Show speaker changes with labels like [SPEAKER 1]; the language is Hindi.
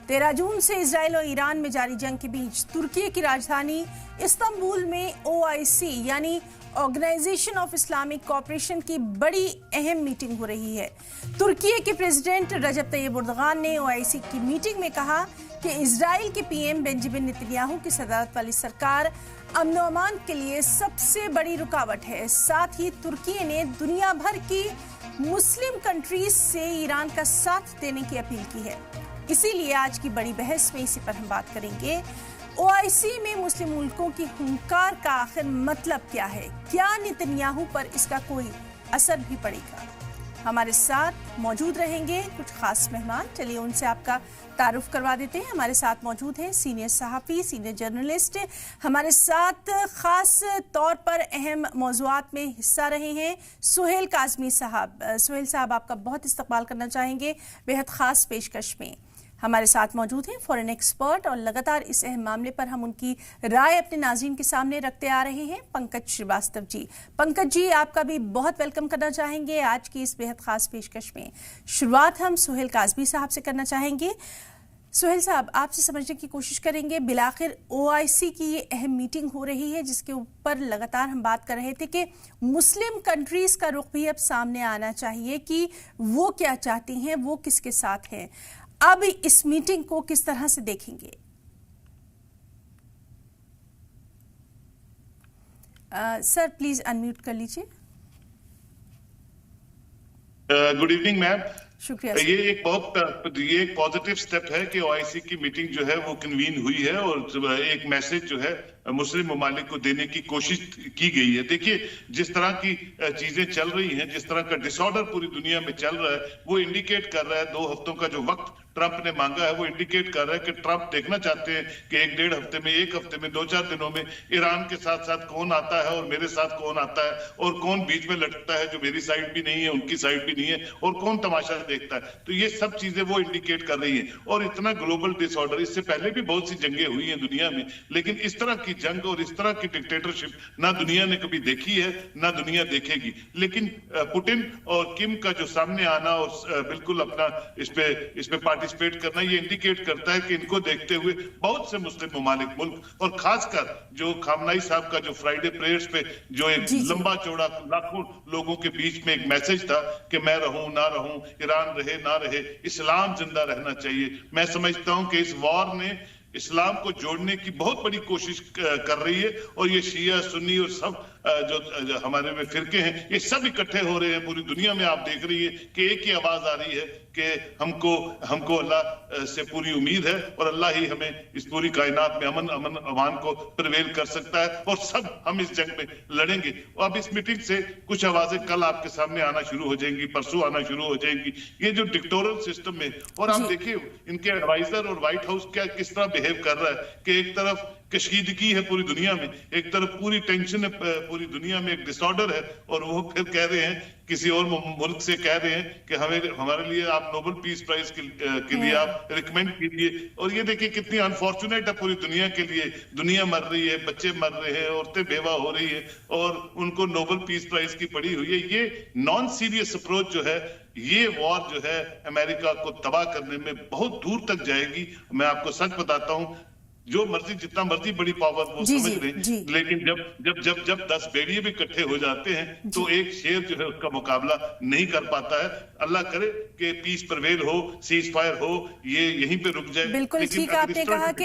[SPEAKER 1] 13 जून से इजराइल और ईरान में जारी जंग के बीच तुर्की की राजधानी इस्तांबुल में ओआईसी यानी ऑर्गेनाइजेशन ऑफ इस्लामिक कोऑपरेशन की बड़ी अहम मीटिंग हो रही है। तुर्की के प्रेसिडेंट रजब तैयब एर्दोगान ने ओआईसी की मीटिंग में कहा कि इजराइल के पीएम बेंजामिन नेतन्याहू की सदारत वाली सरकार अमन और अमान के लिए सबसे बड़ी रुकावट है। साथ ही तुर्की ने दुनिया भर की मुस्लिम कंट्रीज से ईरान का साथ देने की अपील की है। इसीलिए आज की बड़ी बहस में इसी पर हम बात करेंगे। ओआईसी में मुस्लिम मुल्कों की हुंकार का आखिर मतलब क्या है? क्या नेतन्याहू पर इसका कोई असर भी पड़ेगा? हमारे साथ मौजूद रहेंगे कुछ खास मेहमान। चलिए उनसे आपका तारुफ करवा देते हैं। हमारे साथ मौजूद हैं सीनियर सहाफ़ी, सीनियर जर्नलिस्ट, हमारे साथ खास तौर पर अहम मौज़ूआत में हिस्सा रहे हैं सुहेल काज़मी साहब। सुहेल साहब, आपका बहुत इस्तकबाल करना चाहेंगे बेहद ख़ास पेशकश में। हमारे साथ मौजूद हैं फॉरेन एक्सपर्ट और लगातार इस अहम मामले पर हम उनकी राय अपने नाज़रीन के सामने रखते आ रहे हैं पंकज श्रीवास्तव जी। पंकज जी, आपका भी बहुत वेलकम करना चाहेंगे आज की इस बेहद खास पेशकश में। शुरुआत हम सुहेल काज़मी साहब से करना चाहेंगे। सुहेल साहब, आपसे समझने की कोशिश करेंगे, बिलाखिर ओआईसी की ये अहम मीटिंग हो रही है जिसके ऊपर लगातार हम बात कर रहे थे कि मुस्लिम कंट्रीज का रुख भी अब सामने आना चाहिए कि वो क्या चाहती हैं, वो किसके साथ हैं। अब इस मीटिंग को किस तरह से देखेंगे? सर प्लीज अनम्यूट कर लीजिए।
[SPEAKER 2] Good evening ma'am.
[SPEAKER 1] शुक्रिया।
[SPEAKER 2] ये एक पॉजिटिव स्टेप है कि ओआईसी की मीटिंग जो है वो कन्वीन हुई है और एक मैसेज जो है मुस्लिम ममालिक को देने की कोशिश की गई है। देखिए, जिस तरह की चीजें चल रही हैं, जिस तरह का डिसऑर्डर पूरी दुनिया में चल रहा है, वो इंडिकेट कर रहा है 2 हफ्तों का जो वक्त ट्रंप ने मांगा है वो इंडिकेट कर रहा है कि ट्रंप देखना चाहते हैं कि 1-1.5 हफ्ते में, 1 हफ्ते में, 2-4 दिनों में ईरान के साथ साथ कौन आता है और मेरे साथ कौन आता है और कौन बीच में लटकता है जो मेरी साइड भी नहीं है, उनकी साइड भी नहीं है, और कौन तमाशा देखता है। तो ये सब चीजें वो इंडिकेट कर रही है। और इतना ग्लोबल डिसऑर्डर, इससे पहले भी बहुत सी जंगें हुई हैं दुनिया में, लेकिन इस तरह की जंग और इस तरह की डिक्टेटरशिप ना दुनिया ने कभी देखी है ना दुनिया देखेगी। लेकिन पुतिन और किम का जो सामने आना और बिल्कुल अपना इस पे पार्टिसिपेट करना, ये इंडिकेट करता है कि इनको देखते हुए बहुत से मुस्लिम ममालिक मुल्क और खासकर जो खामनाई साहब का जो फ्राइडे प्रेयर्स पे जो एक लंबा चौड़ा लाखों लोगों के बीच में एक मैसेज था कि मैं रहूं ना रहूं, ईरान रहे ना रहे, इस्लाम जिंदा रहना चाहिए। मैं समझता हूं कि इस वॉर ने इस्लाम को जोड़ने की बहुत बड़ी कोशिश कर रही है और ये शिया सुन्नी और सब जो हमारे में फिरके हैं, ये सब इकट्ठे हो रहे हैं। पूरी दुनिया में आप देख रही है कि एक ही आवाज आ रही है कि हमको अल्लाह से पूरी उम्मीद है और अल्लाह ही हमें इस पूरी कायनात में अमन अमान को प्रिवेल कर सकता है और सब हम इस जंग में लड़ेंगे। और अब इस मीटिंग से कुछ आवाजें कल आपके सामने आना शुरू हो जाएंगी, परसों आना शुरू हो जाएंगी, ये जो डिक्टेटोरियल सिस्टम में। और आप देखिए इनके एडवाइजर और व्हाइट हाउस क्या किस तरह बिहेव कर रहा है कि एक तरफ कशीदगी है पूरी दुनिया में, एक तरफ पूरी टेंशन है पूरी दुनिया में, एक डिसऑर्डर है, और वो फिर कह रहे हैं किसी और मुल्क से कह रहे हैं कि हमारे लिए आप नोबेल पीस प्राइज के लिए आप रिकमेंड कीजिए। और ये देखिए कितनी अनफॉर्चुनेट है पूरी दुनिया के लिए। दुनिया मर रही है, बच्चे मर रहे हैं, औरतें बेवा हो रही है और उनको नोबेल पीस प्राइज की पड़ी हुई है। ये नॉन सीरियस अप्रोच जो है, ये वॉर जो है अमेरिका को तबाह करने में बहुत दूर तक जाएगी। मैं आपको सच बताता हूं, जो मर्जी जितना मर्जी बड़ी पावर वो समझ लें, लेकिन जब 10 भेड़िए भी इकट्ठे हो जाते हैं तो एक शेर जो है उसका मुकाबला नहीं कर पाता है। अल्लाह करे कि पीस प्रिवेल हो, सीज फायर हो, ये यहीं पे रुक जाए।
[SPEAKER 1] बिल्कुल ठीक आपने कहा कि